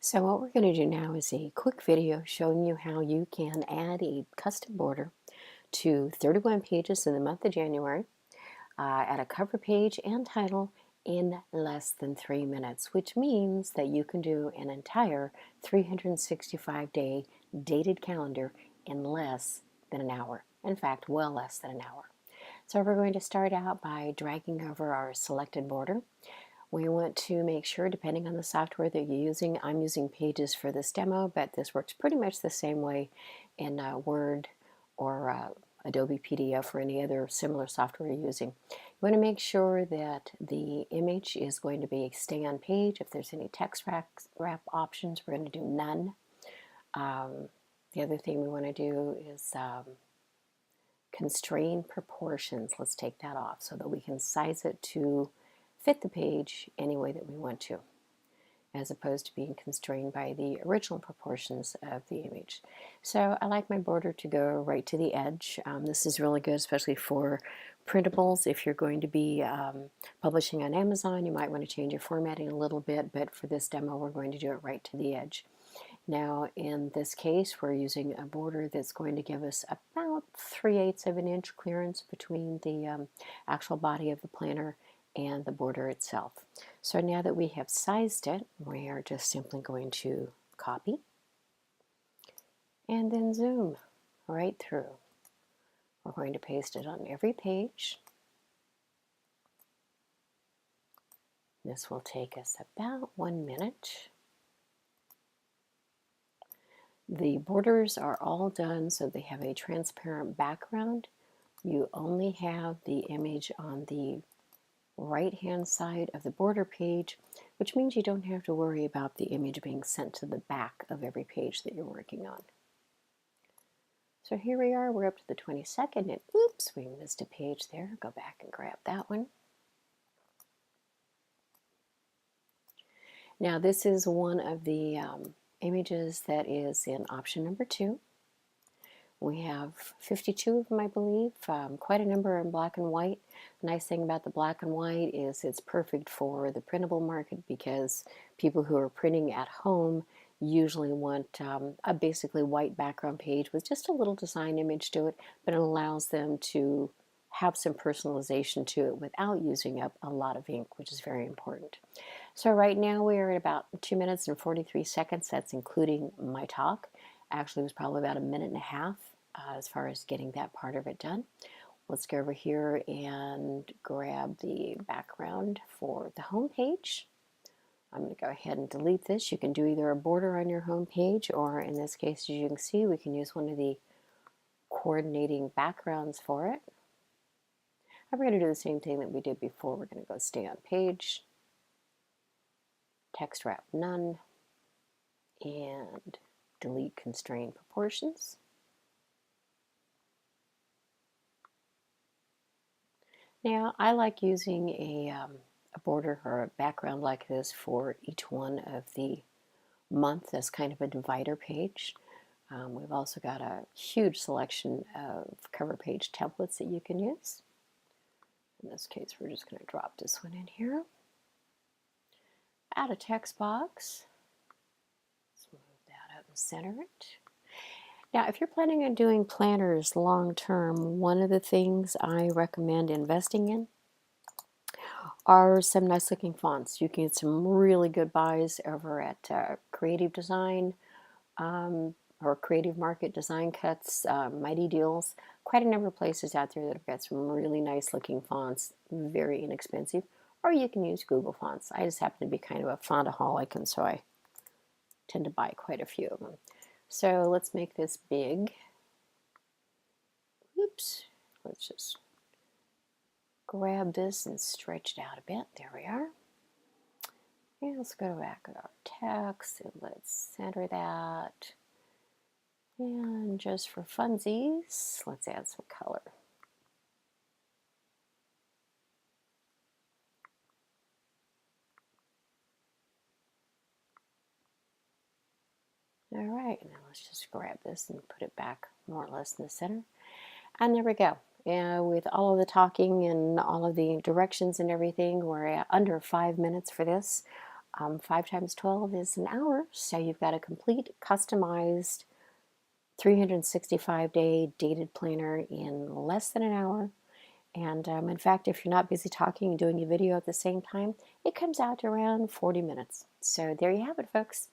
So what we're going to do now is a quick video showing you how you can add a custom border to 31 pages in the month of January, add a cover page and title in less than 3 minutes, which means that you can do an entire 365-day dated calendar in less than an hour. In fact, well less than an hour. So we're going to start out by dragging over our selected border. We want to make sure, depending on the software that you're using, I'm using Pages for this demo, but this works pretty much the same way in Word or Adobe PDF or any other similar software you're using. You want to make sure that the image is going to be stay on page. If there's any text wrap options, we're going to do none. The other thing we want to do is constrain proportions. Let's take that off so that we can size it to fit the page any way that we want to, as opposed to being constrained by the original proportions of the image. So I like my border to go right to the edge. This is really good, especially for printables. If you're going to be publishing on Amazon, you might want to change your formatting a little bit, but for this demo, we're going to do it right to the edge. Now, in this case, we're using a border that's going to give us about 3/8 of an inch clearance between the actual body of the planner and the border itself. So now that we have sized it, we are just simply going to copy and then zoom right through. We're going to paste it on every page. This will take us about 1 minute. The borders are all done so they have a transparent background. You only have the image on the right-hand side of the border page, which means you don't have to worry about the image being sent to the back of every page that you're working on. So here we are, we're up to the 22nd, and oops, we missed a page there. Go back and grab that one. Now this is one of the images that is in option number 2. We have 52 of them, I believe, quite a number in black and white. The nice thing about the black and white is it's perfect for the printable market because people who are printing at home usually want a basically white background page with just a little design image to it, but it allows them to have some personalization to it without using up a lot of ink, which is very important. So right now we are at about 2 minutes and 43 seconds. That's including my talk. Actually, it was probably about 1.5 minutes as far as getting that part of it done. Let's go over here and grab the background for the home page. I'm going to go ahead and delete this. You can do either a border on your home page, or in this case, as you can see, we can use one of the coordinating backgrounds for it. And we're going to do the same thing that we did before. We're going to go stay on page, text wrap none, and delete constrain proportions. Now, I like using a border or a background like this for each one of the month as kind of a divider page. We've also got a huge selection of cover page templates that you can use. In this case, we're just going to drop this one in here. Add a text box. Let's move that up and center it. Now, if you're planning on doing planners long term, one of the things I recommend investing in are some nice looking fonts. You can get some really good buys over at Creative Design or Creative Market Design Cuts, Mighty Deals. Quite a number of places out there that have got some really nice looking fonts, very inexpensive. Or you can use Google Fonts. I just happen to be kind of a fontaholic, and so I tend to buy quite a few of them. So let's make this big. Oops, let's just grab this and stretch it out a bit. There we are. And let's go back to our text and let's center that. And just for funsies, let's add some color. All right, now let's just grab this and put it back more or less in the center. And there we go. With all of the talking and all of the directions and everything, we're at under 5 minutes for this. 5 times 12 is an hour, so you've got a complete customized 365-day dated planner in less than an hour. And in fact, if you're not busy talking and doing a video at the same time, it comes out to around 40 minutes. So there you have it, folks.